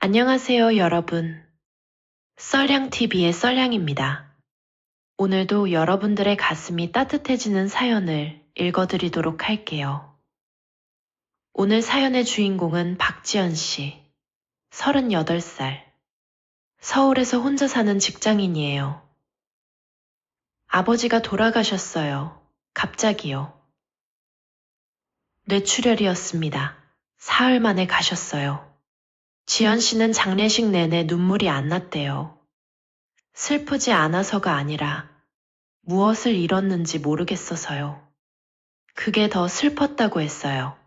안녕하세요, 여러분. 썰량TV의 썰량입니다. 오늘도 여러분들의 가슴이 따뜻해지는 사연을 읽어드리도록 할게요. 오늘 사연의 주인공은 박지연 씨, 38살. 서울에서 혼자 사는 직장인이에요. 아버지가 돌아가셨어요. 갑자기요. 뇌출혈이었습니다. 사흘 만에 가셨어요. 지연 씨는 장례식 내내 눈물이 안 났대요. 슬프지 않아서가 아니라 무엇을 잃었는지 모르겠어서요. 그게 더 슬펐다고 했어요.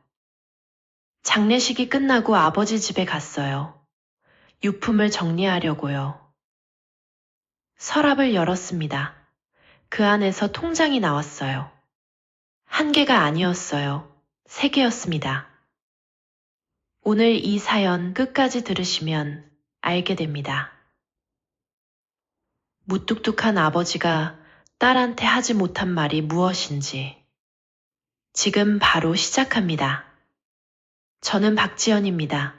장례식이 끝나고 아버지 집에 갔어요. 유품을 정리하려고요. 서랍을 열었습니다. 그 안에서 통장이 나왔어요. 한 개가 아니었어요. 3개였습니다. 오늘 이 사연 끝까지 들으시면 알게 됩니다. 무뚝뚝한 아버지가 딸한테 하지 못한 말이 무엇인지 지금 바로 시작합니다. 저는 박지연입니다.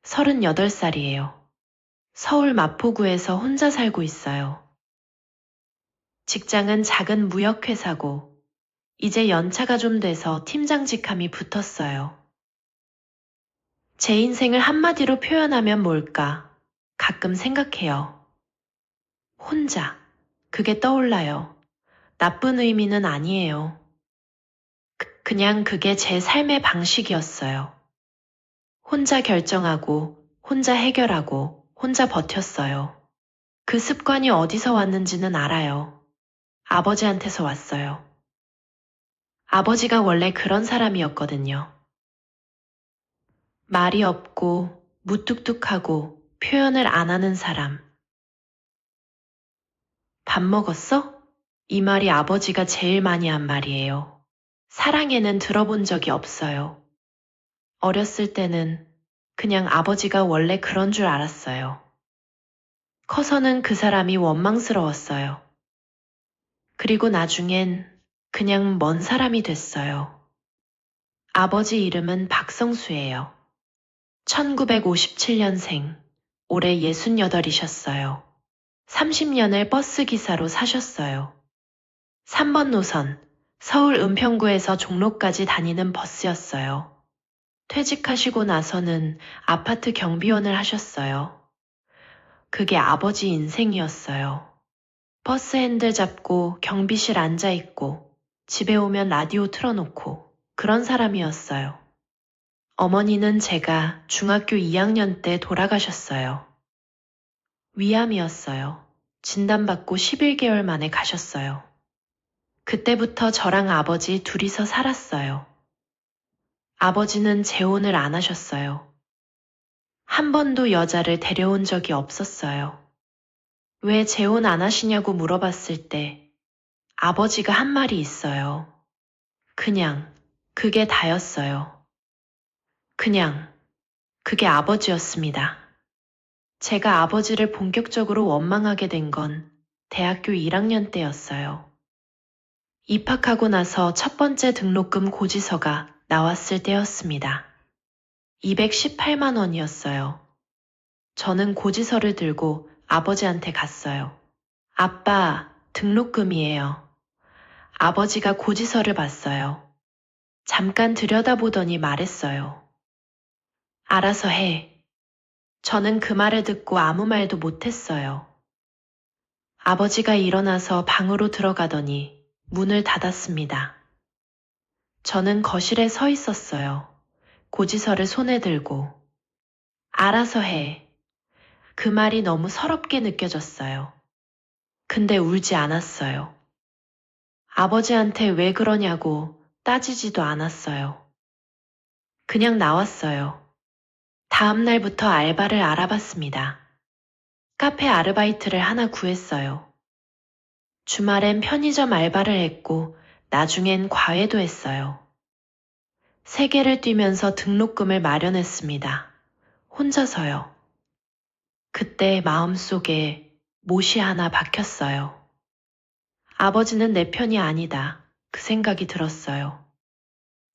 38살이에요. 서울 마포구에서 혼자 살고 있어요. 직장은 작은 무역회사고 이제 연차가 좀 돼서 팀장 직함이 붙었어요. 제 인생을 한마디로 표현하면 뭘까 가끔 생각해요. 혼자. 그게 떠올라요. 나쁜 의미는 아니에요. 그냥 그게 제 삶의 방식이었어요. 혼자 결정하고, 혼자 해결하고, 혼자 버텼어요. 그 습관이 어디서 왔는지는 알아요. 아버지한테서 왔어요. 아버지가 원래 그런 사람이었거든요. 말이 없고, 무뚝뚝하고, 표현을 안 하는 사람. 밥 먹었어? 이 말이 아버지가 제일 많이 한 말이에요. 사랑에는 들어본 적이 없어요. 어렸을 때는 그냥 아버지가 원래 그런 줄 알았어요. 커서는 그 사람이 원망스러웠어요. 그리고 나중엔 그냥 먼 사람이 됐어요. 아버지 이름은 박성수예요. 1957년생, 올해 68이셨어요. 30년을 버스 기사로 사셨어요. 3번 노선, 서울 은평구에서 종로까지 다니는 버스였어요. 퇴직하시고 나서는 아파트 경비원을 하셨어요. 그게 아버지 인생이었어요. 버스 핸들 잡고 경비실 앉아있고 집에 오면 라디오 틀어놓고 그런 사람이었어요. 어머니는 제가 중학교 2학년 때 돌아가셨어요. 위암이었어요. 진단받고 11개월 만에 가셨어요. 그때부터 저랑 아버지 둘이서 살았어요. 아버지는 재혼을 안 하셨어요. 한 번도 여자를 데려온 적이 없었어요. 왜 재혼 안 하시냐고 물어봤을 때 아버지가 한 말이 있어요. 그냥, 그게 다였어요. 그냥, 그게 아버지였습니다. 제가 아버지를 본격적으로 원망하게 된 건 대학교 1학년 때였어요. 입학하고 나서 첫 번째 등록금 고지서가 나왔을 때였습니다. 218만 원이었어요. 저는 고지서를 들고 아버지한테 갔어요. 아빠, 등록금이에요. 아버지가 고지서를 봤어요. 잠깐 들여다보더니 말했어요. 알아서 해. 저는 그 말을 듣고 아무 말도 못했어요. 아버지가 일어나서 방으로 들어가더니 문을 닫았습니다. 저는 거실에 서 있었어요. 고지서를 손에 들고. 알아서 해. 그 말이 너무 서럽게 느껴졌어요. 근데 울지 않았어요. 아버지한테 왜 그러냐고 따지지도 않았어요. 그냥 나왔어요. 다음 날부터 알바를 알아봤습니다. 카페 아르바이트를 하나 구했어요. 주말엔 편의점 알바를 했고 나중엔 과외도 했어요. 세계를 뛰면서 등록금을 마련했습니다. 혼자서요. 그때 마음속에 못이 하나 박혔어요. 아버지는 내 편이 아니다. 그 생각이 들었어요.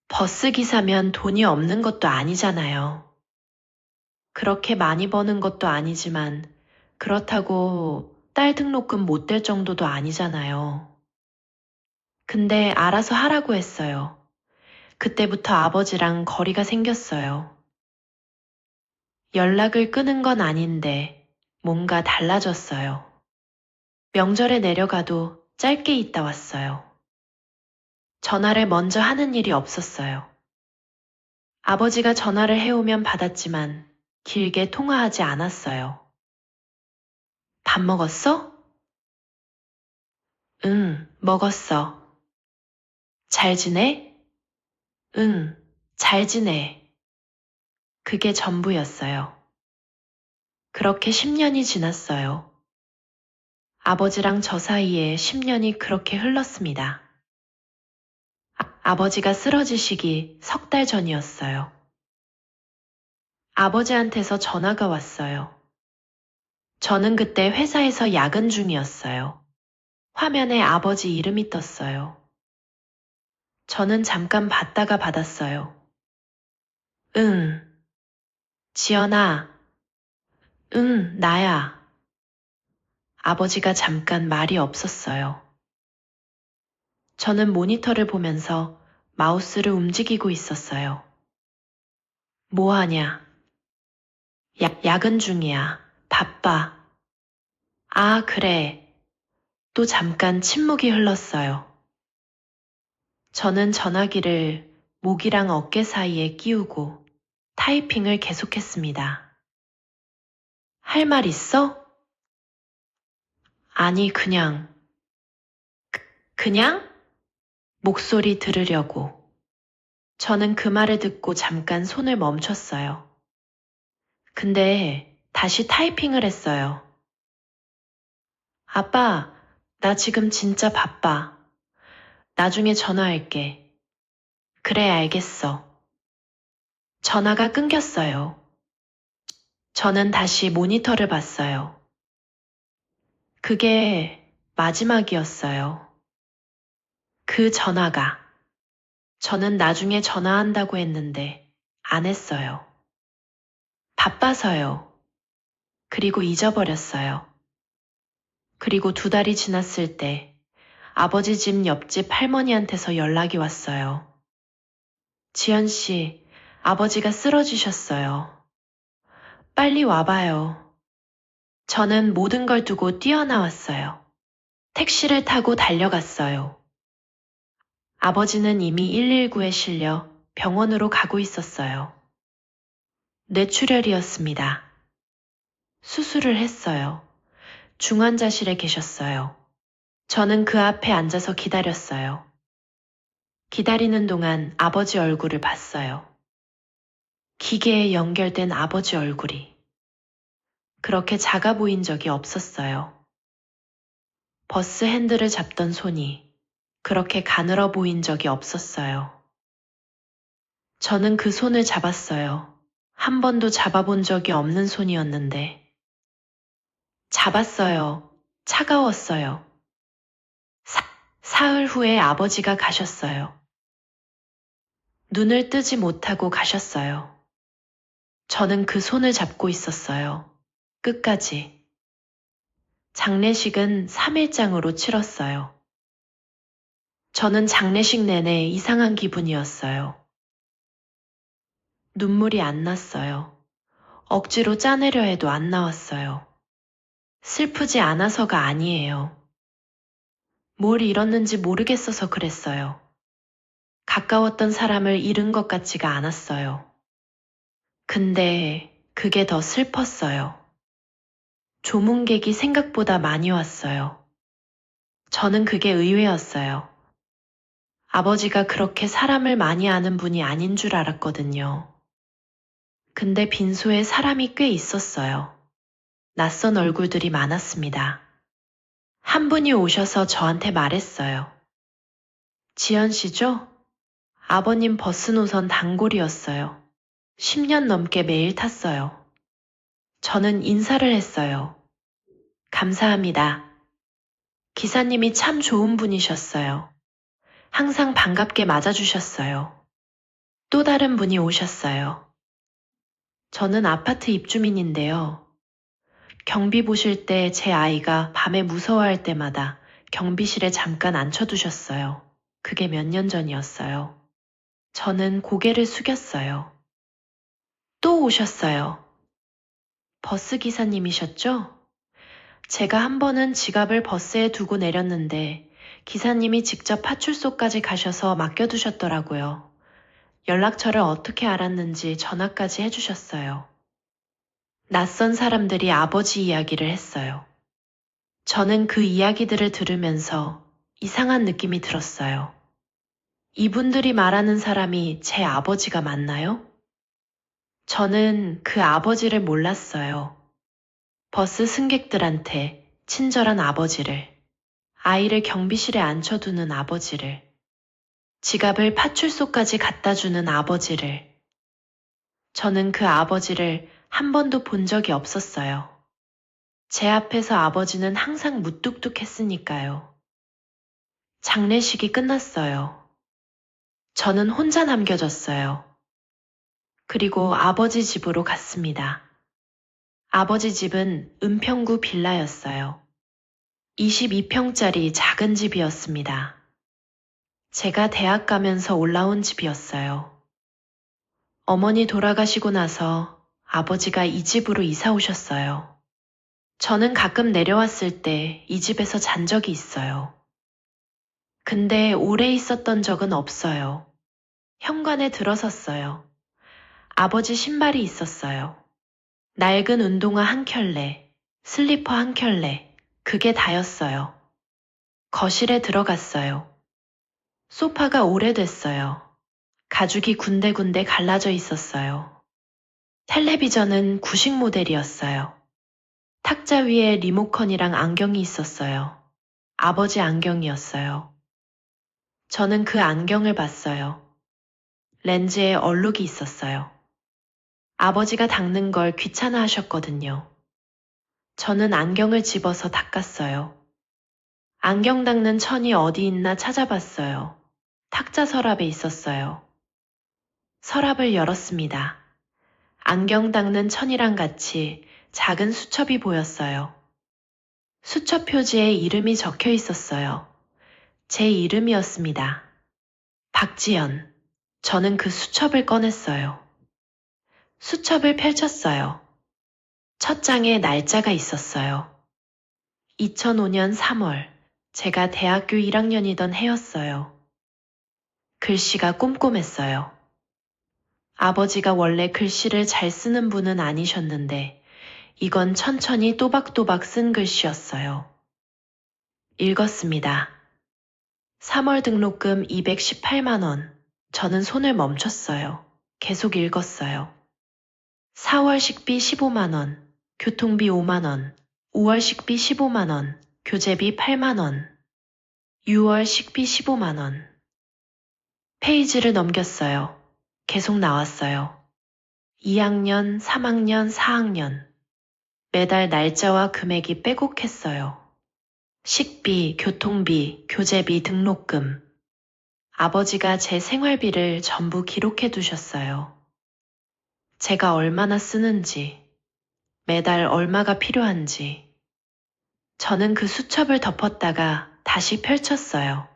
버스 기사면 돈이 없는 것도 아니잖아요. 그렇게 많이 버는 것도 아니지만 그렇다고 딸 등록금 못 될 정도도 아니잖아요. 근데 알아서 하라고 했어요. 그때부터 아버지랑 거리가 생겼어요. 연락을 끊은 건 아닌데 뭔가 달라졌어요. 명절에 내려가도 짧게 있다 왔어요. 전화를 먼저 하는 일이 없었어요. 아버지가 전화를 해오면 받았지만 길게 통화하지 않았어요. 밥 먹었어? 응, 먹었어. 잘 지내? 응, 잘 지내. 그게 전부였어요. 그렇게 10년이 지났어요. 아버지랑 저 사이에 10년이 그렇게 흘렀습니다. 아버지가 쓰러지시기 3달 전이었어요. 아버지한테서 전화가 왔어요. 저는 그때 회사에서 야근 중이었어요. 화면에 아버지 이름이 떴어요. 저는 잠깐 봤다가 받았어요. 응, 지연아. 응, 나야. 아버지가 잠깐 말이 없었어요. 저는 모니터를 보면서 마우스를 움직이고 있었어요. 뭐 하냐? 야근 중이야. 바빠. 아, 그래. 또 잠깐 침묵이 흘렀어요. 저는 전화기를 목이랑 어깨 사이에 끼우고 타이핑을 계속했습니다. 할 말 있어? 아니, 그냥. 그냥? 목소리 들으려고. 저는 그 말을 듣고 잠깐 손을 멈췄어요. 근데 다시 타이핑을 했어요. 아빠, 나 지금 진짜 바빠. 나중에 전화할게. 그래, 알겠어. 전화가 끊겼어요. 저는 다시 모니터를 봤어요. 그게 마지막이었어요. 그 전화가. 저는 나중에 전화한다고 했는데 안 했어요. 바빠서요. 그리고 잊어버렸어요. 그리고 2달이 지났을 때 아버지 집 옆집 할머니한테서 연락이 왔어요. 지연 씨, 아버지가 쓰러지셨어요. 빨리 와봐요. 저는 모든 걸 두고 뛰어나왔어요. 택시를 타고 달려갔어요. 아버지는 이미 119에 실려 병원으로 가고 있었어요. 뇌출혈이었습니다. 수술을 했어요. 중환자실에 계셨어요. 저는 그 앞에 앉아서 기다렸어요. 기다리는 동안 아버지 얼굴을 봤어요. 기계에 연결된 아버지 얼굴이. 그렇게 작아 보인 적이 없었어요. 버스 핸들을 잡던 손이 그렇게 가늘어 보인 적이 없었어요. 저는 그 손을 잡았어요. 한 번도 잡아본 적이 없는 손이었는데. 잡았어요. 차가웠어요. 사흘 후에 아버지가 가셨어요. 눈을 뜨지 못하고 가셨어요. 저는 그 손을 잡고 있었어요. 끝까지. 장례식은 3일장으로 치렀어요. 저는 장례식 내내 이상한 기분이었어요. 눈물이 안 났어요. 억지로 짜내려 해도 안 나왔어요. 슬프지 않아서가 아니에요. 뭘 잃었는지 모르겠어서 그랬어요. 가까웠던 사람을 잃은 것 같지가 않았어요. 근데 그게 더 슬펐어요. 조문객이 생각보다 많이 왔어요. 저는 그게 의외였어요. 아버지가 그렇게 사람을 많이 아는 분이 아닌 줄 알았거든요. 근데 빈소에 사람이 꽤 있었어요. 낯선 얼굴들이 많았습니다. 한 분이 오셔서 저한테 말했어요. 지연 씨죠? 아버님 버스 노선 단골이었어요. 10년 넘게 매일 탔어요. 저는 인사를 했어요. 감사합니다. 기사님이 참 좋은 분이셨어요. 항상 반갑게 맞아주셨어요. 또 다른 분이 오셨어요. 저는 아파트 입주민인데요. 경비 보실 때 제 아이가 밤에 무서워할 때마다 경비실에 잠깐 앉혀두셨어요. 그게 몇 년 전이었어요. 저는 고개를 숙였어요. 또 오셨어요. 버스 기사님이셨죠? 제가 한 번은 지갑을 버스에 두고 내렸는데 기사님이 직접 파출소까지 가셔서 맡겨두셨더라고요. 연락처를 어떻게 알았는지 전화까지 해주셨어요. 낯선 사람들이 아버지 이야기를 했어요. 저는 그 이야기들을 들으면서 이상한 느낌이 들었어요. 이분들이 말하는 사람이 제 아버지가 맞나요? 저는 그 아버지를 몰랐어요. 버스 승객들한테 친절한 아버지를, 아이를 경비실에 앉혀두는 아버지를, 지갑을 파출소까지 갖다 주는 아버지를. 저는 그 아버지를 한 번도 본 적이 없었어요. 제 앞에서 아버지는 항상 무뚝뚝했으니까요. 장례식이 끝났어요. 저는 혼자 남겨졌어요. 그리고 아버지 집으로 갔습니다. 아버지 집은 은평구 빌라였어요. 22평짜리 작은 집이었습니다. 제가 대학 가면서 올라온 집이었어요. 어머니 돌아가시고 나서 아버지가 이 집으로 이사 오셨어요. 저는 가끔 내려왔을 때 이 집에서 잔 적이 있어요. 근데 오래 있었던 적은 없어요. 현관에 들어섰어요. 아버지 신발이 있었어요. 낡은 운동화 한 켤레, 슬리퍼 한 켤레, 그게 다였어요. 거실에 들어갔어요. 소파가 오래됐어요. 가죽이 군데군데 갈라져 있었어요. 텔레비전은 구식 모델이었어요. 탁자 위에 리모컨이랑 안경이 있었어요. 아버지 안경이었어요. 저는 그 안경을 봤어요. 렌즈에 얼룩이 있었어요. 아버지가 닦는 걸 귀찮아 하셨거든요. 저는 안경을 집어서 닦았어요. 안경 닦는 천이 어디 있나 찾아봤어요. 탁자 서랍에 있었어요. 서랍을 열었습니다. 안경 닦는 천이랑 같이 작은 수첩이 보였어요. 수첩 표지에 이름이 적혀 있었어요. 제 이름이었습니다. 박지연. 저는 그 수첩을 꺼냈어요. 수첩을 펼쳤어요. 첫 장에 날짜가 있었어요. 2005년 3월, 제가 대학교 1학년이던 해였어요. 글씨가 꼼꼼했어요. 아버지가 원래 글씨를 잘 쓰는 분은 아니셨는데 이건 천천히 또박또박 쓴 글씨였어요. 읽었습니다. 3월 등록금 218만 원. 저는 손을 멈췄어요. 계속 읽었어요. 4월 식비 15만 원, 교통비 5만 원, 5월 식비 15만 원, 교재비 8만 원, 6월 식비 15만 원. 페이지를 넘겼어요. 계속 나왔어요. 2학년, 3학년, 4학년. 매달 날짜와 금액이 빼곡했어요. 식비, 교통비, 교재비, 등록금. 아버지가 제 생활비를 전부 기록해 두셨어요. 제가 얼마나 쓰는지, 매달 얼마가 필요한지. 저는 그 수첩을 덮었다가 다시 펼쳤어요.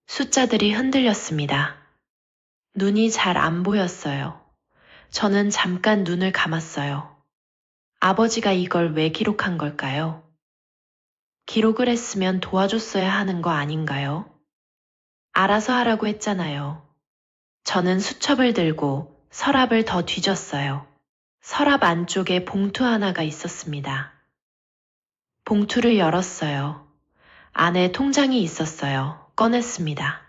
숫자들이 흔들렸습니다. 눈이 잘 안 보였어요. 저는 잠깐 눈을 감았어요. 아버지가 이걸 왜 기록한 걸까요? 기록을 했으면 도와줬어야 하는 거 아닌가요? 알아서 하라고 했잖아요. 저는 수첩을 들고 서랍을 더 뒤졌어요. 서랍 안쪽에 봉투 하나가 있었습니다. 봉투를 열었어요. 안에 통장이 있었어요. 꺼냈습니다.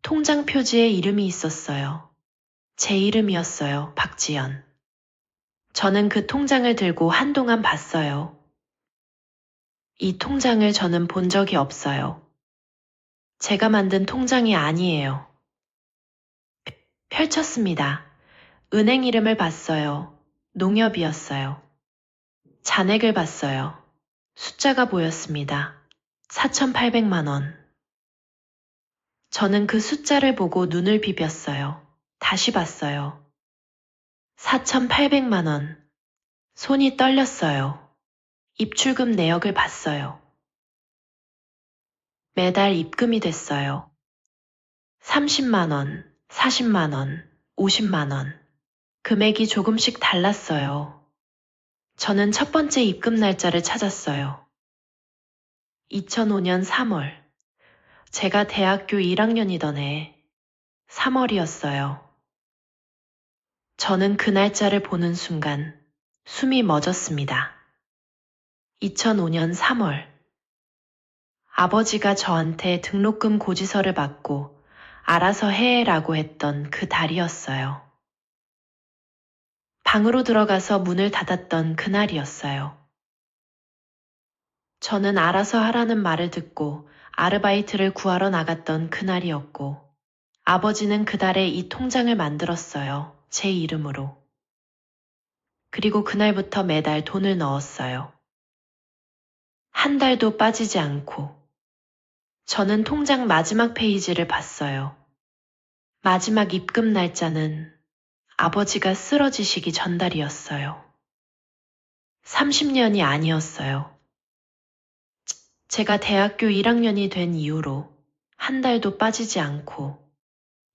통장 표지에 이름이 있었어요. 제 이름이었어요. 박지연. 저는 그 통장을 들고 한동안 봤어요. 이 통장을 저는 본 적이 없어요. 제가 만든 통장이 아니에요. 펼쳤습니다. 은행 이름을 봤어요. 농협이었어요. 잔액을 봤어요. 숫자가 보였습니다. 4,800만 원. 저는 그 숫자를 보고 눈을 비볐어요. 다시 봤어요. 4,800만 원. 손이 떨렸어요. 입출금 내역을 봤어요. 매달 입금이 됐어요. 30만 원, 40만 원, 50만 원. 금액이 조금씩 달랐어요. 저는 첫 번째 입금 날짜를 찾았어요. 2005년 3월. 제가 대학교 1학년이던 해 3월이었어요. 저는 그 날짜를 보는 순간 숨이 멎었습니다. 2005년 3월. 아버지가 저한테 등록금 고지서를 받고 알아서 해라고 했던 그 달이었어요. 방으로 들어가서 문을 닫았던 그날이었어요. 저는 알아서 하라는 말을 듣고 아르바이트를 구하러 나갔던 그날이었고, 아버지는 그달에 이 통장을 만들었어요. 제 이름으로. 그리고 그날부터 매달 돈을 넣었어요. 한 달도 빠지지 않고. 저는 통장 마지막 페이지를 봤어요. 마지막 입금 날짜는 아버지가 쓰러지시기 전달이었어요. 30년이 아니었어요. 제가 대학교 1학년이 된 이후로 한 달도 빠지지 않고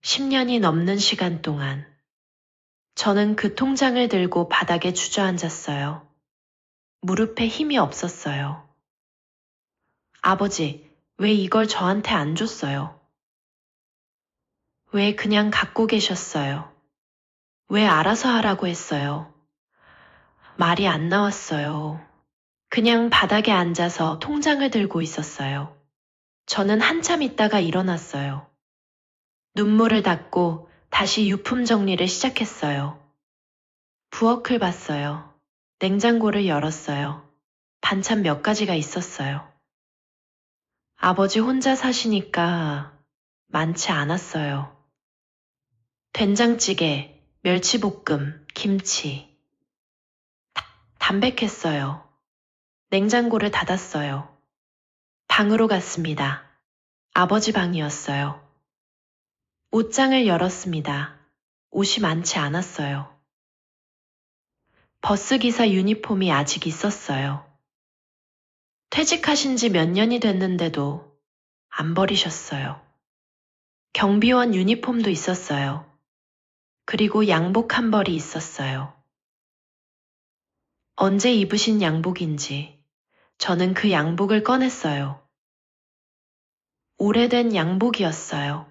10년이 넘는 시간 동안 저는 그 통장을 들고 바닥에 주저앉았어요. 무릎에 힘이 없었어요. 아버지, 왜 이걸 저한테 안 줬어요? 왜 그냥 갖고 계셨어요? 왜 알아서 하라고 했어요? 말이 안 나왔어요. 그냥 바닥에 앉아서 통장을 들고 있었어요. 저는 한참 있다가 일어났어요. 눈물을 닦고 다시 유품 정리를 시작했어요. 부엌을 봤어요. 냉장고를 열었어요. 반찬 몇 가지가 있었어요. 아버지 혼자 사시니까 많지 않았어요. 된장찌개, 멸치볶음, 김치. 담백했어요. 냉장고를 닫았어요. 방으로 갔습니다. 아버지 방이었어요. 옷장을 열었습니다. 옷이 많지 않았어요. 버스기사 유니폼이 아직 있었어요. 퇴직하신 지 몇 년이 됐는데도 안 버리셨어요. 경비원 유니폼도 있었어요. 그리고 양복 한 벌이 있었어요. 언제 입으신 양복인지 저는 그 양복을 꺼냈어요. 오래된 양복이었어요.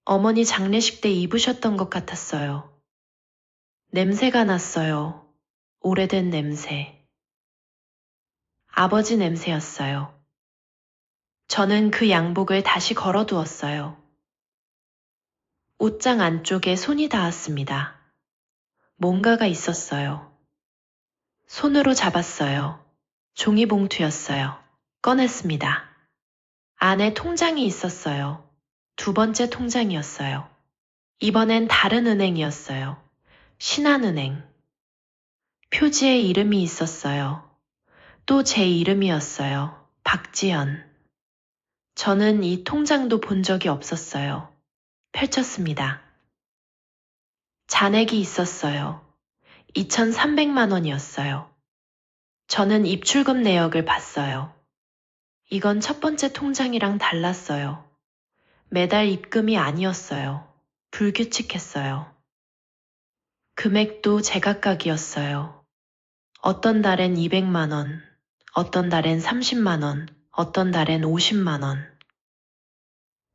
어머니 장례식 때 입으셨던 것 같았어요. 냄새가 났어요. 오래된 냄새. 아버지 냄새였어요. 저는 그 양복을 다시 걸어두었어요. 옷장 안쪽에 손이 닿았습니다. 뭔가가 있었어요. 손으로 잡았어요. 종이봉투였어요. 꺼냈습니다. 안에 통장이 있었어요. 두 번째 통장이었어요. 이번엔 다른 은행이었어요. 신한은행. 표지에 이름이 있었어요. 또 제 이름이었어요. 박지연. 저는 이 통장도 본 적이 없었어요. 펼쳤습니다. 잔액이 있었어요. 2,300만 원이었어요. 저는 입출금 내역을 봤어요. 이건 첫 번째 통장이랑 달랐어요. 매달 입금이 아니었어요. 불규칙했어요. 금액도 제각각이었어요. 어떤 달엔 200만 원, 어떤 달엔 30만 원, 어떤 달엔 50만 원.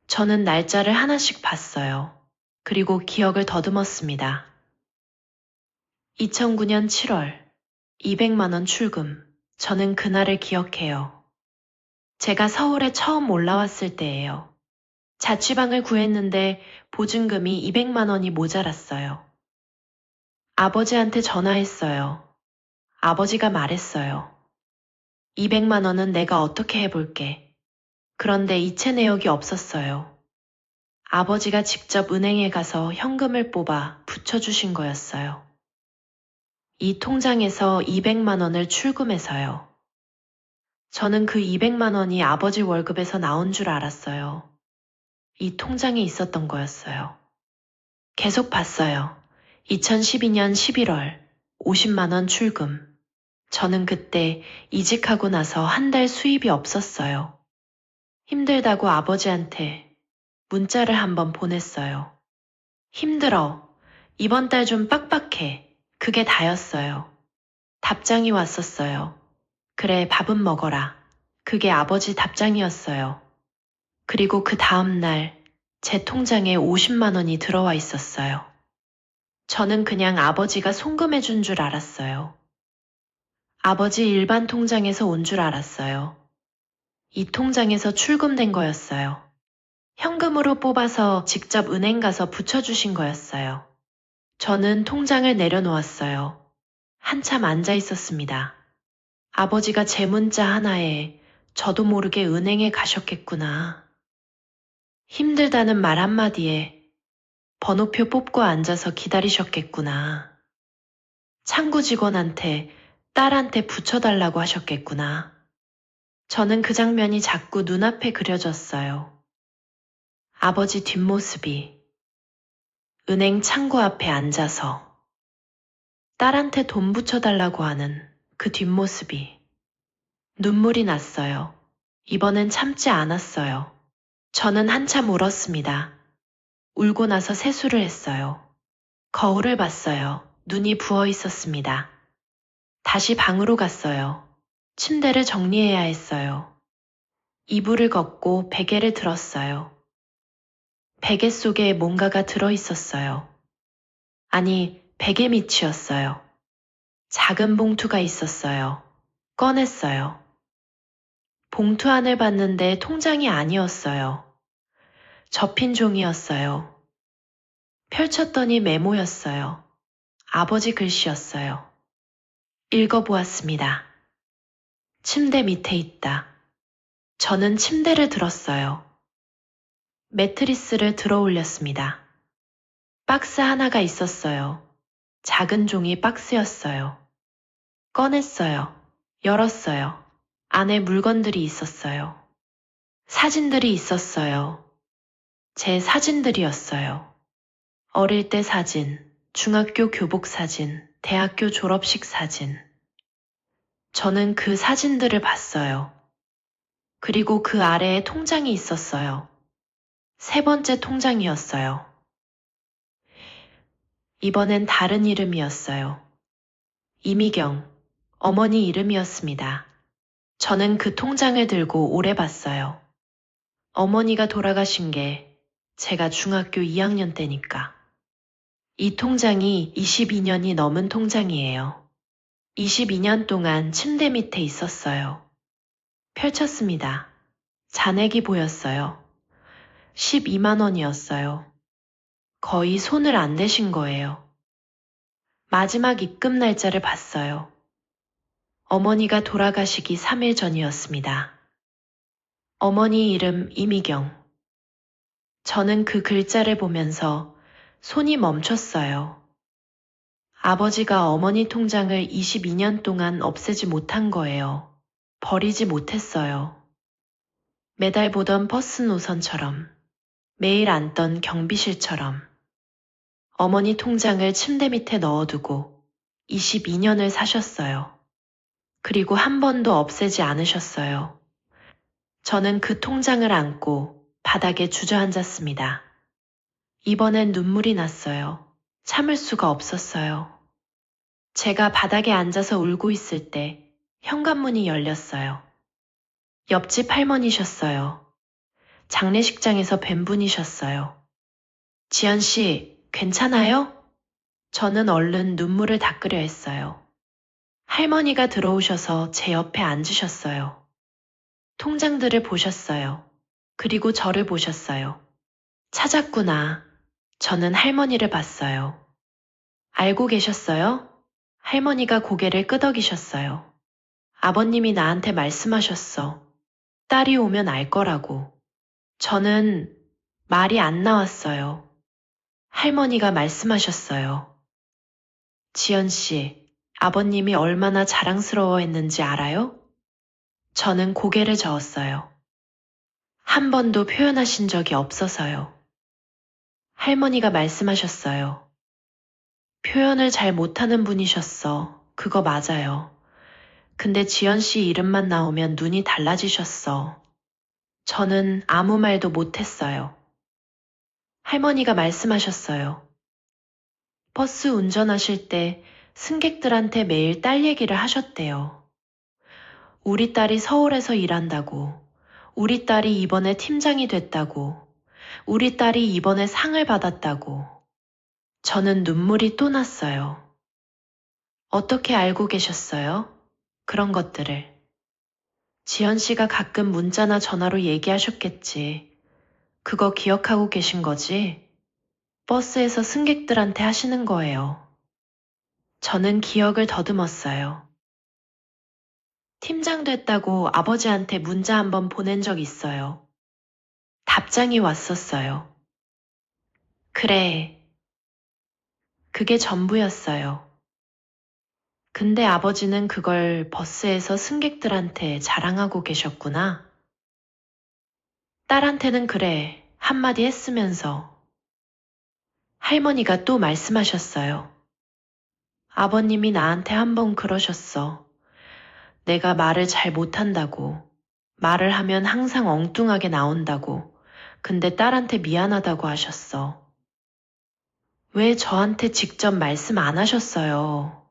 저는 날짜를 하나씩 봤어요. 그리고 기억을 더듬었습니다. 2009년 7월, 200만 원 출금. 저는 그날을 기억해요. 제가 서울에 처음 올라왔을 때예요. 자취방을 구했는데 보증금이 200만 원이 모자랐어요. 아버지한테 전화했어요. 아버지가 말했어요. 200만 원은 내가 어떻게 해볼게. 그런데 이체 내역이 없었어요. 아버지가 직접 은행에 가서 현금을 뽑아 붙여주신 거였어요. 이 통장에서 200만 원을 출금해서요. 저는 그 200만 원이 아버지 월급에서 나온 줄 알았어요. 이 통장에 있었던 거였어요. 계속 봤어요. 2012년 11월 50만 원 출금. 저는 그때 이직하고 나서 한 달 수입이 없었어요. 힘들다고 아버지한테 문자를 한번 보냈어요. 힘들어. 이번 달 좀 빡빡해. 그게 다였어요. 답장이 왔었어요. 그래, 밥은 먹어라. 그게 아버지 답장이었어요. 그리고 그 다음 날 제 통장에 50만 원이 들어와 있었어요. 저는 그냥 아버지가 송금해 준 줄 알았어요. 아버지 일반 통장에서 온 줄 알았어요. 이 통장에서 출금된 거였어요. 현금으로 뽑아서 직접 은행 가서 붙여주신 거였어요. 저는 통장을 내려놓았어요. 한참 앉아 있었습니다. 아버지가 제 문자 하나에 저도 모르게 은행에 가셨겠구나. 힘들다는 말 한마디에 번호표 뽑고 앉아서 기다리셨겠구나. 창구 직원한테 딸한테 붙여달라고 하셨겠구나. 저는 그 장면이 자꾸 눈앞에 그려졌어요. 아버지 뒷모습이 은행 창구 앞에 앉아서 딸한테 돈 붙여달라고 하는 그 뒷모습이 눈물이 났어요. 이번엔 참지 않았어요. 저는 한참 울었습니다. 울고 나서 세수를 했어요. 거울을 봤어요. 눈이 부어 있었습니다. 다시 방으로 갔어요. 침대를 정리해야 했어요. 이불을 걷고 베개를 들었어요. 베개 속에 뭔가가 들어 있었어요. 아니, 베개 밑이었어요. 작은 봉투가 있었어요. 꺼냈어요. 봉투 안을 봤는데 통장이 아니었어요. 접힌 종이었어요. 펼쳤더니 메모였어요. 아버지 글씨였어요. 읽어보았습니다. 침대 밑에 있다. 저는 침대를 들었어요. 매트리스를 들어 올렸습니다. 박스 하나가 있었어요. 작은 종이 박스였어요. 꺼냈어요. 열었어요. 안에 물건들이 있었어요. 사진들이 있었어요. 제 사진들이었어요. 어릴 때 사진, 중학교 교복 사진, 대학교 졸업식 사진. 저는 그 사진들을 봤어요. 그리고 그 아래에 통장이 있었어요. 세 번째 통장이었어요. 이번엔 다른 이름이었어요. 이미경, 어머니 이름이었습니다. 저는 그 통장을 들고 오래 봤어요. 어머니가 돌아가신 게 제가 중학교 2학년 때니까. 이 통장이 22년이 넘은 통장이에요. 22년 동안 침대 밑에 있었어요. 펼쳤습니다. 잔액이 보였어요. 12만 원이었어요. 거의 손을 안 대신 거예요. 마지막 입금 날짜를 봤어요. 어머니가 돌아가시기 3일 전이었습니다. 어머니 이름 이미경. 저는 그 글자를 보면서 손이 멈췄어요. 아버지가 어머니 통장을 22년 동안 없애지 못한 거예요. 버리지 못했어요. 매달 보던 버스 노선처럼, 매일 앉던 경비실처럼 어머니 통장을 침대 밑에 넣어두고 22년을 사셨어요. 그리고 한 번도 없애지 않으셨어요. 저는 그 통장을 안고 바닥에 주저앉았습니다. 이번엔 눈물이 났어요. 참을 수가 없었어요. 제가 바닥에 앉아서 울고 있을 때 현관문이 열렸어요. 옆집 할머니셨어요. 장례식장에서 뵌 분이셨어요. 지연 씨, 괜찮아요? 저는 얼른 눈물을 닦으려 했어요. 할머니가 들어오셔서 제 옆에 앉으셨어요. 통장들을 보셨어요. 그리고 저를 보셨어요. 찾았구나. 저는 할머니를 봤어요. 알고 계셨어요? 할머니가 고개를 끄덕이셨어요. 아버님이 나한테 말씀하셨어. 딸이 오면 알 거라고. 저는 말이 안 나왔어요. 할머니가 말씀하셨어요. 지연 씨, 아버님이 얼마나 자랑스러워 했는지 알아요? 저는 고개를 저었어요. 한 번도 표현하신 적이 없어서요. 할머니가 말씀하셨어요. 표현을 잘 못하는 분이셨어. 그거 맞아요. 근데 지연 씨 이름만 나오면 눈이 달라지셨어. 저는 아무 말도 못했어요. 할머니가 말씀하셨어요. 버스 운전하실 때 승객들한테 매일 딸 얘기를 하셨대요. 우리 딸이 서울에서 일한다고, 우리 딸이 이번에 팀장이 됐다고, 우리 딸이 이번에 상을 받았다고. 저는 눈물이 또 났어요. 어떻게 알고 계셨어요? 그런 것들을. 지연 씨가 가끔 문자나 전화로 얘기하셨겠지. 그거 기억하고 계신 거지? 버스에서 승객들한테 하시는 거예요. 저는 기억을 더듬었어요. 팀장 됐다고 아버지한테 문자 한번 보낸 적 있어요. 답장이 왔었어요. 그래. 그게 전부였어요. 근데 아버지는 그걸 버스에서 승객들한테 자랑하고 계셨구나. 딸한테는 그래, 한마디 했으면서. 할머니가 또 말씀하셨어요. 아버님이 나한테 한번 그러셨어. 내가 말을 잘 못한다고. 말을 하면 항상 엉뚱하게 나온다고. 근데 딸한테 미안하다고 하셨어. 왜 저한테 직접 말씀 안 하셨어요?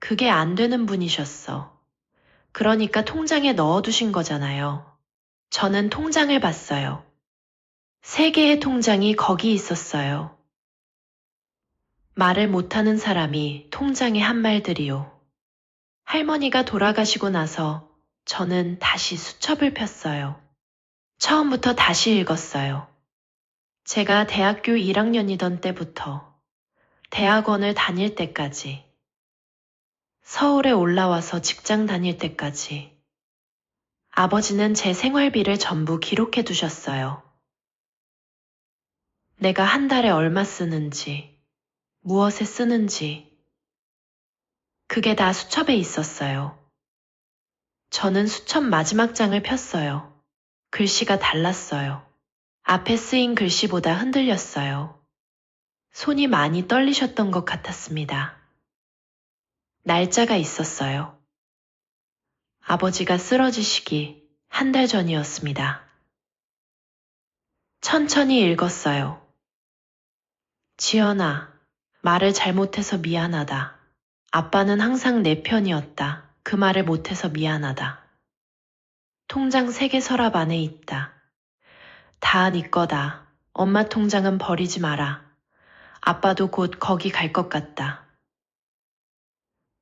그게 안 되는 분이셨어. 그러니까 통장에 넣어두신 거잖아요. 저는 통장을 봤어요. 3개의 통장이 거기 있었어요. 말을 못하는 사람이 통장에 한 말들이요. 할머니가 돌아가시고 나서 저는 다시 수첩을 폈어요. 처음부터 다시 읽었어요. 제가 대학교 1학년이던 때부터 대학원을 다닐 때까지 서울에 올라와서 직장 다닐 때까지 아버지는 제 생활비를 전부 기록해 두셨어요. 내가 한 달에 얼마 쓰는지, 무엇에 쓰는지, 그게 다 수첩에 있었어요. 저는 수첩 마지막 장을 폈어요. 글씨가 달랐어요. 앞에 쓰인 글씨보다 흔들렸어요. 손이 많이 떨리셨던 것 같았습니다. 날짜가 있었어요. 아버지가 쓰러지시기 1달 전이었습니다. 천천히 읽었어요. 지연아, 말을 잘못해서 미안하다. 아빠는 항상 내 편이었다. 그 말을 못해서 미안하다. 통장 3개 서랍 안에 있다. 다 네 거다. 엄마 통장은 버리지 마라. 아빠도 곧 거기 갈 것 같다.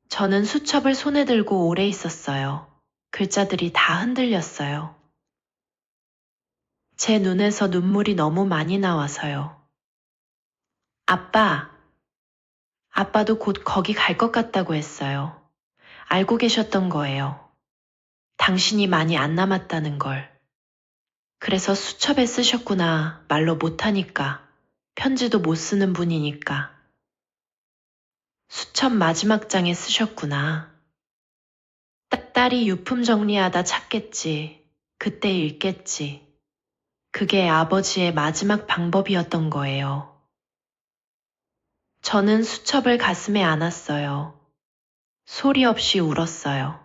저는 수첩을 손에 들고 오래 있었어요. 글자들이 다 흔들렸어요. 제 눈에서 눈물이 너무 많이 나와서요. 아빠, 아빠도 곧 거기 갈 것 같다고 했어요. 알고 계셨던 거예요. 당신이 많이 안 남았다는 걸. 그래서 수첩에 쓰셨구나. 말로 못하니까. 편지도 못 쓰는 분이니까. 수첩 마지막 장에 쓰셨구나. 딸이 유품 정리하다 찾겠지. 그때 읽겠지. 그게 아버지의 마지막 방법이었던 거예요. 저는 수첩을 가슴에 안았어요. 소리 없이 울었어요.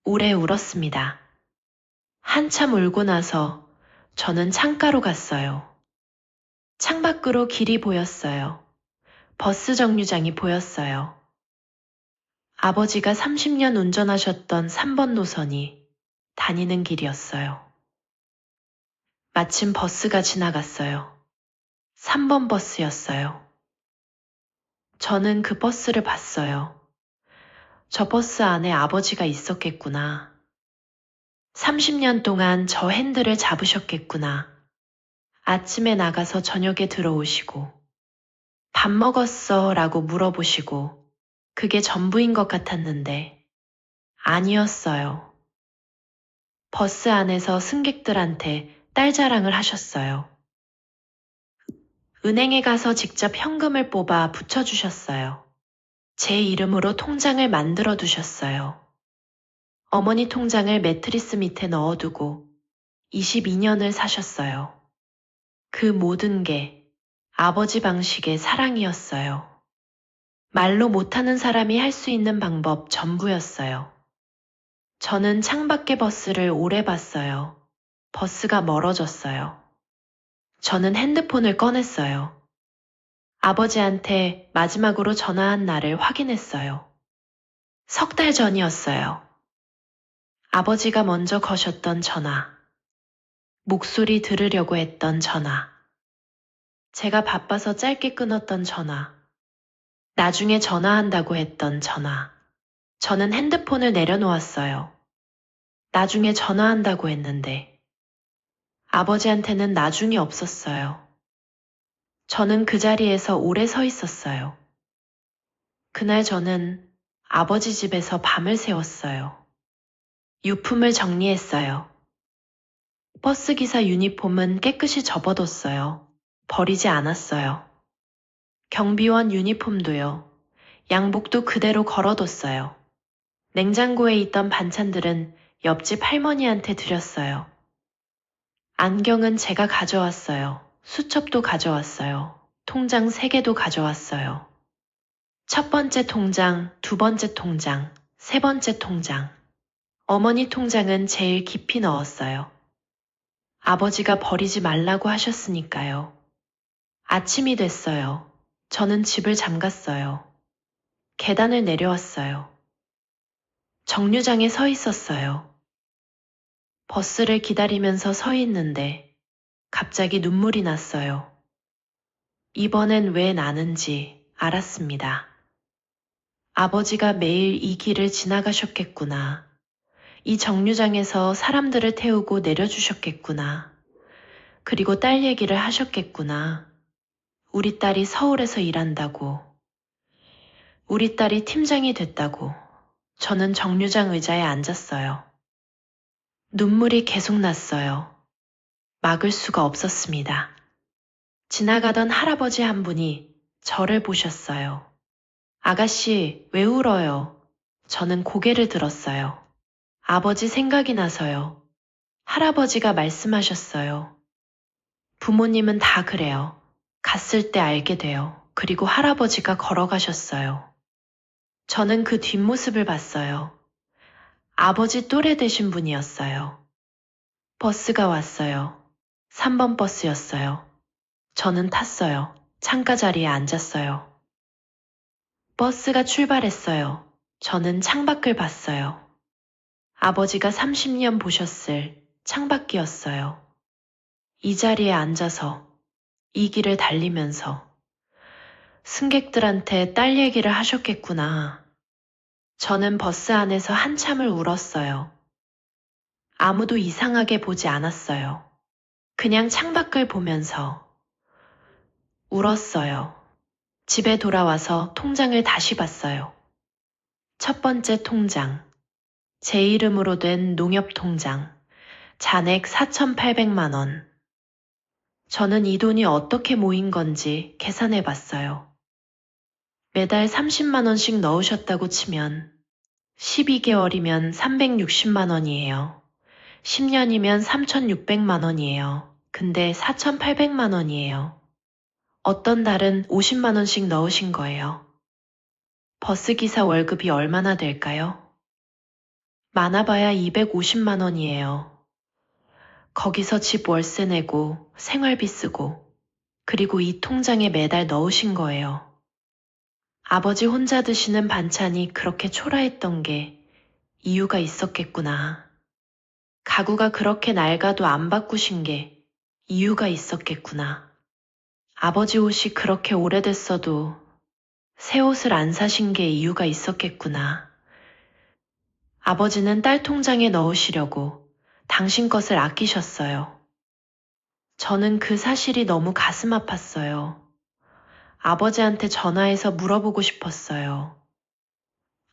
오래 울었습니다. 한참 울고 나서 저는 창가로 갔어요. 창밖으로 길이 보였어요. 버스 정류장이 보였어요. 아버지가 30년 운전하셨던 3번 노선이 다니는 길이었어요. 마침 버스가 지나갔어요. 3번 버스였어요. 저는 그 버스를 봤어요. 저 버스 안에 아버지가 있었겠구나. 30년 동안 저 핸들을 잡으셨겠구나. 아침에 나가서 저녁에 들어오시고, 밥 먹었어? 라고 물어보시고, 그게 전부인 것 같았는데, 아니었어요. 버스 안에서 승객들한테 딸 자랑을 하셨어요. 은행에 가서 직접 현금을 뽑아 붙여주셨어요. 제 이름으로 통장을 만들어 두셨어요. 어머니 통장을 매트리스 밑에 넣어두고 22년을 사셨어요. 그 모든 게 아버지 방식의 사랑이었어요. 말로 못하는 사람이 할 수 있는 방법 전부였어요. 저는 창밖의 버스를 오래 봤어요. 버스가 멀어졌어요. 저는 핸드폰을 꺼냈어요. 아버지한테 마지막으로 전화한 날을 확인했어요. 3달 전이었어요. 아버지가 먼저 거셨던 전화. 목소리 들으려고 했던 전화. 제가 바빠서 짧게 끊었던 전화. 나중에 전화한다고 했던 전화. 저는 핸드폰을 내려놓았어요. 나중에 전화한다고 했는데 아버지한테는 나중이 없었어요. 저는 그 자리에서 오래 서 있었어요. 그날 저는 아버지 집에서 밤을 새웠어요. 유품을 정리했어요. 버스기사 유니폼은 깨끗이 접어뒀어요. 버리지 않았어요. 경비원 유니폼도요. 양복도 그대로 걸어뒀어요. 냉장고에 있던 반찬들은 옆집 할머니한테 드렸어요. 안경은 제가 가져왔어요. 수첩도 가져왔어요. 통장 3개도 가져왔어요. 첫 번째 통장, 두 번째 통장, 세 번째 통장. 어머니 통장은 제일 깊이 넣었어요. 아버지가 버리지 말라고 하셨으니까요. 아침이 됐어요. 저는 집을 잠갔어요. 계단을 내려왔어요. 정류장에 서 있었어요. 버스를 기다리면서 서 있는데 갑자기 눈물이 났어요. 이번엔 왜 나는지 알았습니다. 아버지가 매일 이 길을 지나가셨겠구나. 이 정류장에서 사람들을 태우고 내려주셨겠구나. 그리고 딸 얘기를 하셨겠구나. 우리 딸이 서울에서 일한다고. 우리 딸이 팀장이 됐다고. 저는 정류장 의자에 앉았어요. 눈물이 계속 났어요. 막을 수가 없었습니다. 지나가던 할아버지 한 분이 저를 보셨어요. 아가씨, 왜 울어요? 저는 고개를 들었어요. 아버지 생각이 나서요. 할아버지가 말씀하셨어요. 부모님은 다 그래요. 갔을 때 알게 돼요. 그리고 할아버지가 걸어가셨어요. 저는 그 뒷모습을 봤어요. 아버지 또래 되신 분이었어요. 버스가 왔어요. 3번 버스였어요. 저는 탔어요. 창가 자리에 앉았어요. 버스가 출발했어요. 저는 창밖을 봤어요. 아버지가 30년 보셨을 창밖이었어요. 이 자리에 앉아서 이 길을 달리면서 승객들한테 딸 얘기를 하셨겠구나. 저는 버스 안에서 한참을 울었어요. 아무도 이상하게 보지 않았어요. 그냥 창밖을 보면서 울었어요. 집에 돌아와서 통장을 다시 봤어요. 첫 번째 통장. 제 이름으로 된 농협통장. 잔액 4,800만 원. 저는 이 돈이 어떻게 모인 건지 계산해 봤어요. 매달 30만 원씩 넣으셨다고 치면 12개월이면 360만 원이에요. 10년이면 3,600만 원이에요. 근데 4,800만 원이에요. 어떤 달은 50만 원씩 넣으신 거예요. 버스기사 월급이 얼마나 될까요? 많아봐야 250만 원이에요. 거기서 집 월세 내고 생활비 쓰고 그리고 이 통장에 매달 넣으신 거예요. 아버지 혼자 드시는 반찬이 그렇게 초라했던 게 이유가 있었겠구나. 가구가 그렇게 낡아도 안 바꾸신 게 이유가 있었겠구나. 아버지 옷이 그렇게 오래됐어도 새 옷을 안 사신 게 이유가 있었겠구나. 아버지는 딸 통장에 넣으시려고 당신 것을 아끼셨어요. 저는 그 사실이 너무 가슴 아팠어요. 아버지한테 전화해서 물어보고 싶었어요.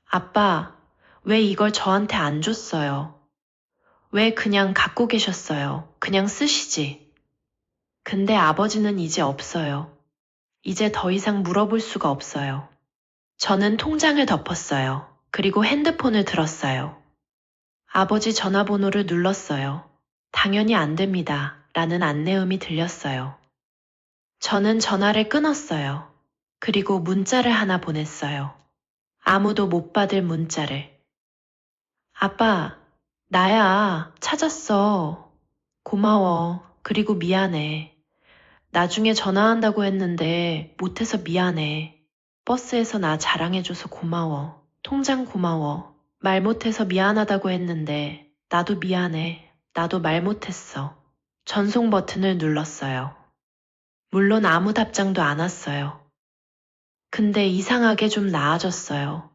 아빠, 왜 이걸 저한테 안 줬어요? 왜 그냥 갖고 계셨어요? 그냥 쓰시지. 근데 아버지는 이제 없어요. 이제 더 이상 물어볼 수가 없어요. 저는 통장을 덮었어요. 그리고 핸드폰을 들었어요. 아버지 전화번호를 눌렀어요. 당연히 안 됩니다. 라는 안내음이 들렸어요. 저는 전화를 끊었어요. 그리고 문자를 하나 보냈어요. 아무도 못 받을 문자를. 아빠, 나야. 찾았어. 고마워. 그리고 미안해. 나중에 전화한다고 했는데 못해서 미안해. 버스에서 나 자랑해줘서 고마워. 통장 고마워. 말 못해서 미안하다고 했는데 나도 미안해. 나도 말 못했어. 전송 버튼을 눌렀어요. 물론 아무 답장도 안 왔어요. 근데 이상하게 좀 나아졌어요.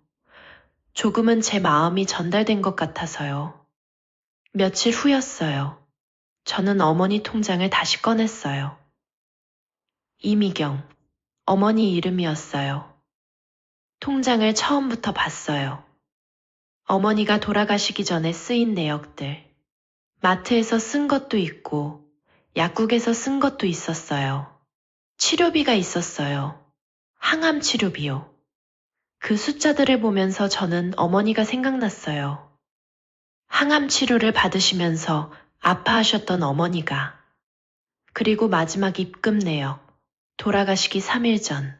조금은 제 마음이 전달된 것 같아서요. 며칠 후였어요. 저는 어머니 통장을 다시 꺼냈어요. 이미경, 어머니 이름이었어요. 통장을 처음부터 봤어요. 어머니가 돌아가시기 전에 쓰인 내역들. 마트에서 쓴 것도 있고, 약국에서 쓴 것도 있었어요. 치료비가 있었어요. 항암 치료비요. 그 숫자들을 보면서 저는 어머니가 생각났어요. 항암 치료를 받으시면서 아파하셨던 어머니가. 그리고 마지막 입금 내역. 돌아가시기 3일 전.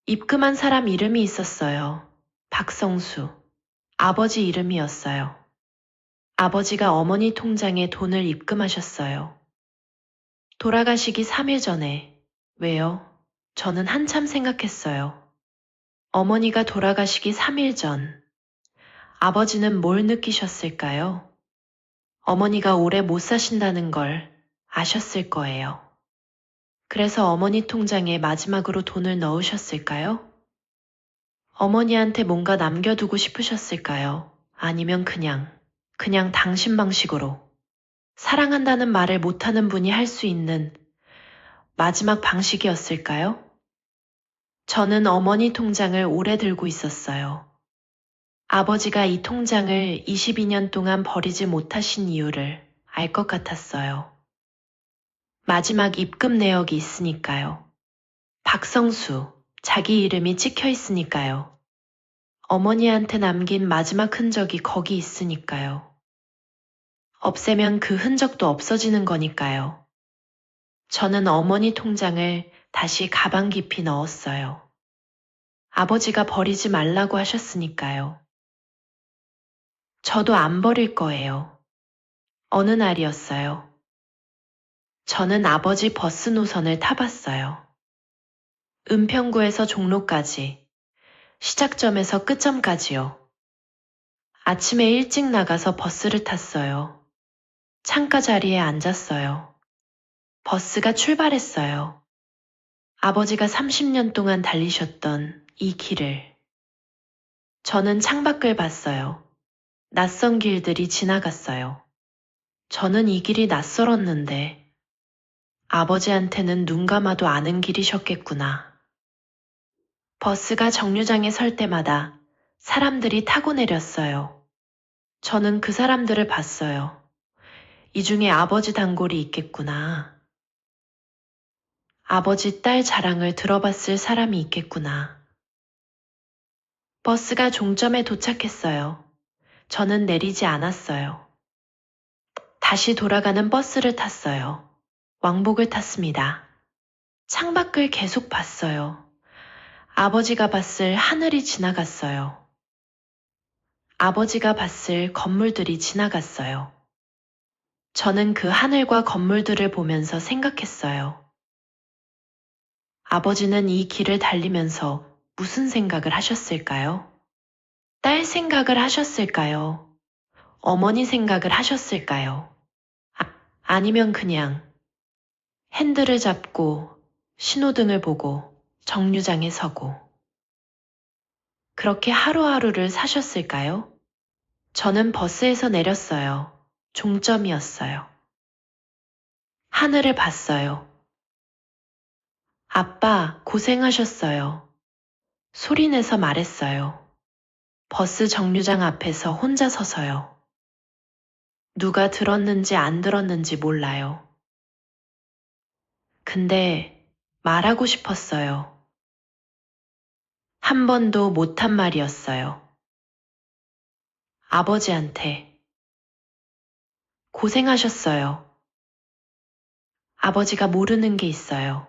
입금한 사람 이름이 있었어요. 박성수. 아버지 이름이었어요. 아버지가 어머니 통장에 돈을 입금하셨어요. 돌아가시기 3일 전에. 왜요? 저는 한참 생각했어요. 어머니가 돌아가시기 3일 전. 아버지는 뭘 느끼셨을까요? 어머니가 오래 못 사신다는 걸 아셨을 거예요. 그래서 어머니 통장에 마지막으로 돈을 넣으셨을까요? 어머니한테 뭔가 남겨두고 싶으셨을까요? 아니면 그냥 당신 방식으로 사랑한다는 말을 못하는 분이 할 수 있는 마지막 방식이었을까요? 저는 어머니 통장을 오래 들고 있었어요. 아버지가 이 통장을 22년 동안 버리지 못하신 이유를 알 것 같았어요. 마지막 입금 내역이 있으니까요. 박성수, 자기 이름이 찍혀 있으니까요. 어머니한테 남긴 마지막 흔적이 거기 있으니까요. 없애면 그 흔적도 없어지는 거니까요. 저는 어머니 통장을 다시 가방 깊이 넣었어요. 아버지가 버리지 말라고 하셨으니까요. 저도 안 버릴 거예요. 어느 날이었어요. 저는 아버지 버스 노선을 타봤어요. 은평구에서 종로까지, 시작점에서 끝점까지요. 아침에 일찍 나가서 버스를 탔어요. 창가 자리에 앉았어요. 버스가 출발했어요. 아버지가 30년 동안 달리셨던 이 길을. 저는 창밖을 봤어요. 낯선 길들이 지나갔어요. 저는 이 길이 낯설었는데 아버지한테는 눈 감아도 아는 길이셨겠구나. 버스가 정류장에 설 때마다 사람들이 타고 내렸어요. 저는 그 사람들을 봤어요. 이 중에 아버지 단골이 있겠구나. 아버지 딸 자랑을 들어봤을 사람이 있겠구나. 버스가 종점에 도착했어요. 저는 내리지 않았어요. 다시 돌아가는 버스를 탔어요. 왕복을 탔습니다. 창밖을 계속 봤어요. 아버지가 봤을 하늘이 지나갔어요. 아버지가 봤을 건물들이 지나갔어요. 저는 그 하늘과 건물들을 보면서 생각했어요. 아버지는 이 길을 달리면서 무슨 생각을 하셨을까요? 딸 생각을 하셨을까요? 어머니 생각을 하셨을까요? 아니면 그냥 핸들을 잡고 신호등을 보고 정류장에 서고 그렇게 하루하루를 사셨을까요? 저는 버스에서 내렸어요. 종점이었어요. 하늘을 봤어요. 아빠, 고생하셨어요. 소리내서 말했어요. 버스 정류장 앞에서 혼자 서서요. 누가 들었는지 안 들었는지 몰라요. 근데 말하고 싶었어요. 한 번도 못한 말이었어요. 아버지한테. 고생하셨어요. 아버지가 모르는 게 있어요.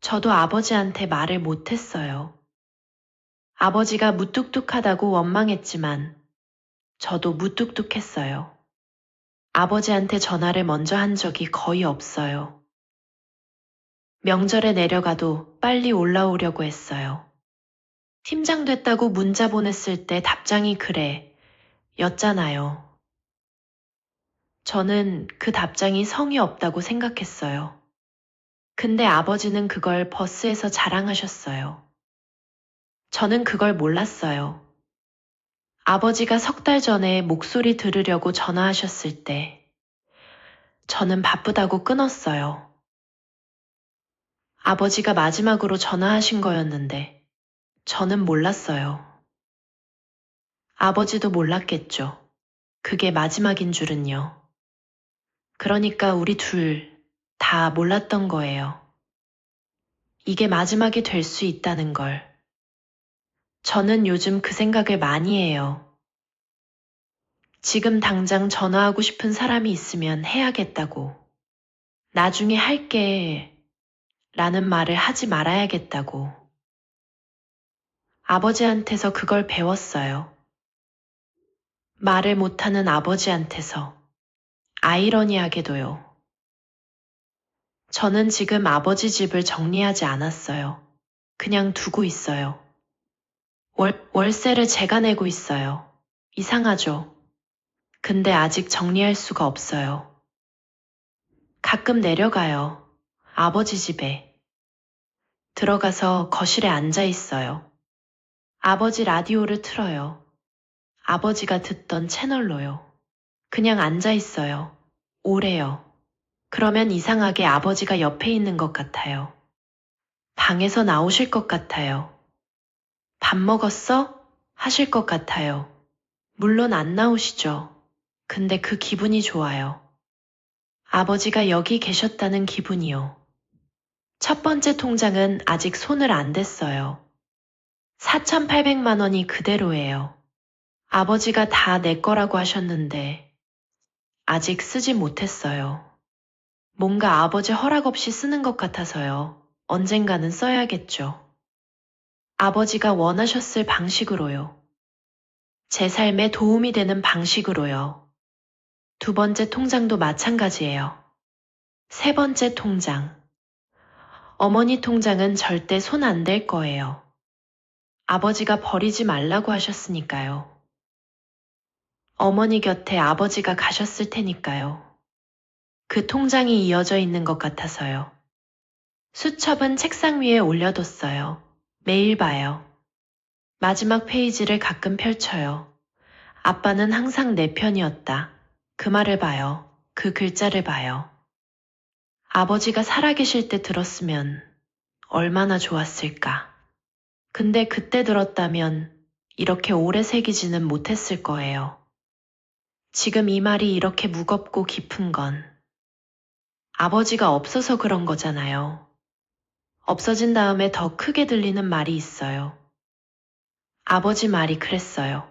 저도 아버지한테 말을 못했어요. 아버지가 무뚝뚝하다고 원망했지만 저도 무뚝뚝했어요. 아버지한테 전화를 먼저 한 적이 거의 없어요. 명절에 내려가도 빨리 올라오려고 했어요. 팀장 됐다고 문자 보냈을 때 답장이 그래, 였잖아요. 저는 그 답장이 성의 없다고 생각했어요. 근데 아버지는 그걸 버스에서 자랑하셨어요. 저는 그걸 몰랐어요. 아버지가 3달 전에 목소리 들으려고 전화하셨을 때 저는 바쁘다고 끊었어요. 아버지가 마지막으로 전화하신 거였는데 저는 몰랐어요. 아버지도 몰랐겠죠. 그게 마지막인 줄은요. 그러니까 우리 둘 다 몰랐던 거예요. 이게 마지막이 될 수 있다는 걸. 저는 요즘 그 생각을 많이 해요. 지금 당장 전화하고 싶은 사람이 있으면 해야겠다고. 나중에 할게 라는 말을 하지 말아야겠다고. 아버지한테서 그걸 배웠어요. 말을 못하는 아버지한테서. 아이러니하게도요. 저는 지금 아버지 집을 정리하지 않았어요. 그냥 두고 있어요. 월세를 제가 내고 있어요. 이상하죠? 근데 아직 정리할 수가 없어요. 가끔 내려가요. 아버지 집에. 들어가서 거실에 앉아 있어요. 아버지 라디오를 틀어요. 아버지가 듣던 채널로요. 그냥 앉아 있어요. 오래요. 그러면 이상하게 아버지가 옆에 있는 것 같아요. 방에서 나오실 것 같아요. 밥 먹었어? 하실 것 같아요. 물론 안 나오시죠. 근데 그 기분이 좋아요. 아버지가 여기 계셨다는 기분이요. 첫 번째 통장은 아직 손을 안 댔어요. 4,800만 원이 그대로예요. 아버지가 다 내 거라고 하셨는데 아직 쓰지 못했어요. 뭔가 아버지 허락 없이 쓰는 것 같아서요. 언젠가는 써야겠죠. 아버지가 원하셨을 방식으로요. 제 삶에 도움이 되는 방식으로요. 두 번째 통장도 마찬가지예요. 세 번째 통장. 어머니 통장은 절대 손 안 댈 거예요. 아버지가 버리지 말라고 하셨으니까요. 어머니 곁에 아버지가 가셨을 테니까요. 그 통장이 이어져 있는 것 같아서요. 수첩은 책상 위에 올려뒀어요. 매일 봐요. 마지막 페이지를 가끔 펼쳐요. 아빠는 항상 내 편이었다. 그 말을 봐요. 그 글자를 봐요. 아버지가 살아계실 때 들었으면 얼마나 좋았을까. 근데 그때 들었다면 이렇게 오래 새기지는 못했을 거예요. 지금 이 말이 이렇게 무겁고 깊은 건 아버지가 없어서 그런 거잖아요. 없어진 다음에 더 크게 들리는 말이 있어요. 아버지 말이 그랬어요.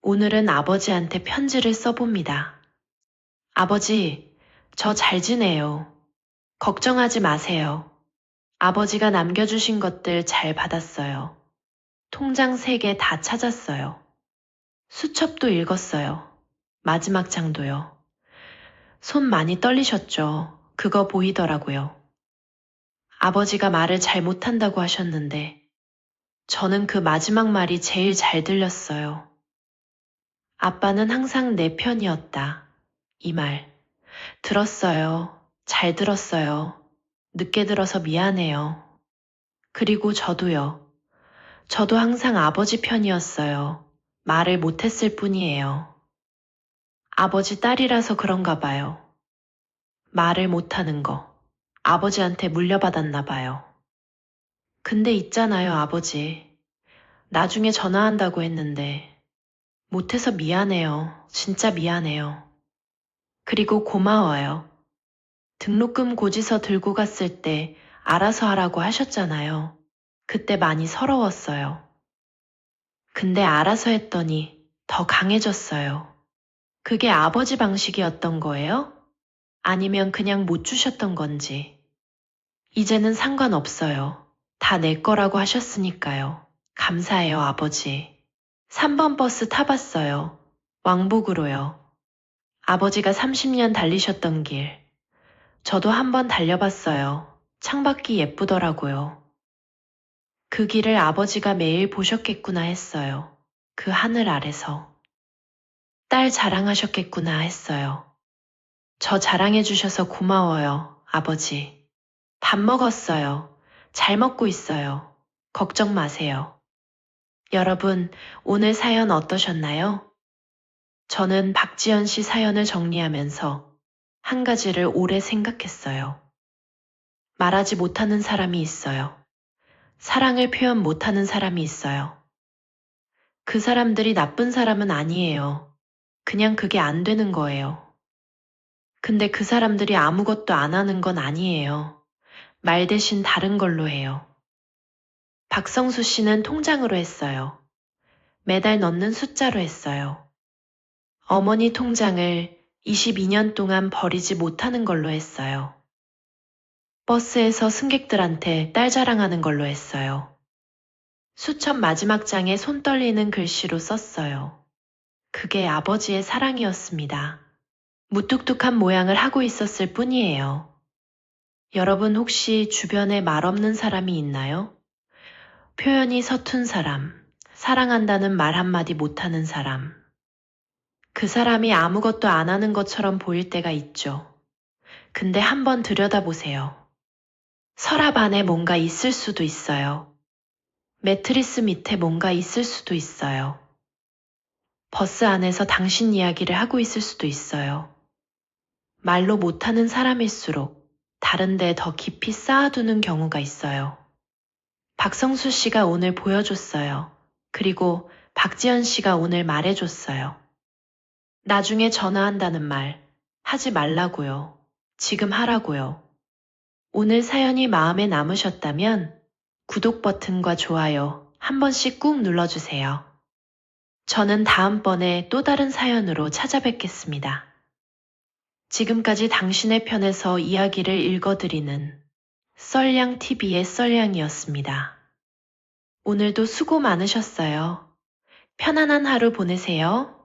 오늘은 아버지한테 편지를 써봅니다. 아버지, 저 잘 지내요. 걱정하지 마세요. 아버지가 남겨주신 것들 잘 받았어요. 통장 3개 다 찾았어요. 수첩도 읽었어요. 마지막 장도요. 손 많이 떨리셨죠? 그거 보이더라고요. 아버지가 말을 잘 못한다고 하셨는데 저는 그 마지막 말이 제일 잘 들렸어요. 아빠는 항상 내 편이었다. 이 말. 들었어요. 잘 들었어요. 늦게 들어서 미안해요. 그리고 저도요. 저도 항상 아버지 편이었어요. 말을 못했을 뿐이에요. 아버지 딸이라서 그런가 봐요. 말을 못하는 거. 아버지한테 물려받았나 봐요. 근데 있잖아요, 아버지. 나중에 전화한다고 했는데 못해서 미안해요. 진짜 미안해요. 그리고 고마워요. 등록금 고지서 들고 갔을 때 알아서 하라고 하셨잖아요. 그때 많이 서러웠어요. 근데 알아서 했더니 더 강해졌어요. 그게 아버지 방식이었던 거예요? 아니면 그냥 못 주셨던 건지. 이제는 상관없어요. 다 내 거라고 하셨으니까요. 감사해요, 아버지. 3번 버스 타봤어요. 왕복으로요. 아버지가 30년 달리셨던 길. 저도 한번 달려봤어요. 창밖이 예쁘더라고요. 그 길을 아버지가 매일 보셨겠구나 했어요. 그 하늘 아래서. 딸 자랑하셨겠구나 했어요. 저 자랑해주셔서 고마워요, 아버지. 밥 먹었어요. 잘 먹고 있어요. 걱정 마세요. 여러분, 오늘 사연 어떠셨나요? 저는 박지연 씨 사연을 정리하면서 한 가지를 오래 생각했어요. 말하지 못하는 사람이 있어요. 사랑을 표현 못하는 사람이 있어요. 그 사람들이 나쁜 사람은 아니에요. 그냥 그게 안 되는 거예요. 근데 그 사람들이 아무것도 안 하는 건 아니에요. 말 대신 다른 걸로 해요. 박성수 씨는 통장으로 했어요. 매달 넣는 숫자로 했어요. 어머니 통장을 22년 동안 버리지 못하는 걸로 했어요. 버스에서 승객들한테 딸 자랑하는 걸로 했어요. 수첩 마지막 장에 손 떨리는 글씨로 썼어요. 그게 아버지의 사랑이었습니다. 무뚝뚝한 모양을 하고 있었을 뿐이에요. 여러분 혹시 주변에 말 없는 사람이 있나요? 표현이 서툰 사람, 사랑한다는 말 한마디 못하는 사람. 그 사람이 아무것도 안 하는 것처럼 보일 때가 있죠. 근데 한번 들여다보세요. 서랍 안에 뭔가 있을 수도 있어요. 매트리스 밑에 뭔가 있을 수도 있어요. 버스 안에서 당신 이야기를 하고 있을 수도 있어요. 말로 못하는 사람일수록 다른 데 더 깊이 쌓아두는 경우가 있어요. 박성수 씨가 오늘 보여줬어요. 그리고 박지연 씨가 오늘 말해줬어요. 나중에 전화한다는 말 하지 말라고요. 지금 하라고요. 오늘 사연이 마음에 남으셨다면 구독 버튼과 좋아요 한 번씩 꾹 눌러주세요. 저는 다음번에 또 다른 사연으로 찾아뵙겠습니다. 지금까지 당신의 편에서 이야기를 읽어드리는 썰량TV의 썰량이었습니다. 오늘도 수고 많으셨어요. 편안한 하루 보내세요.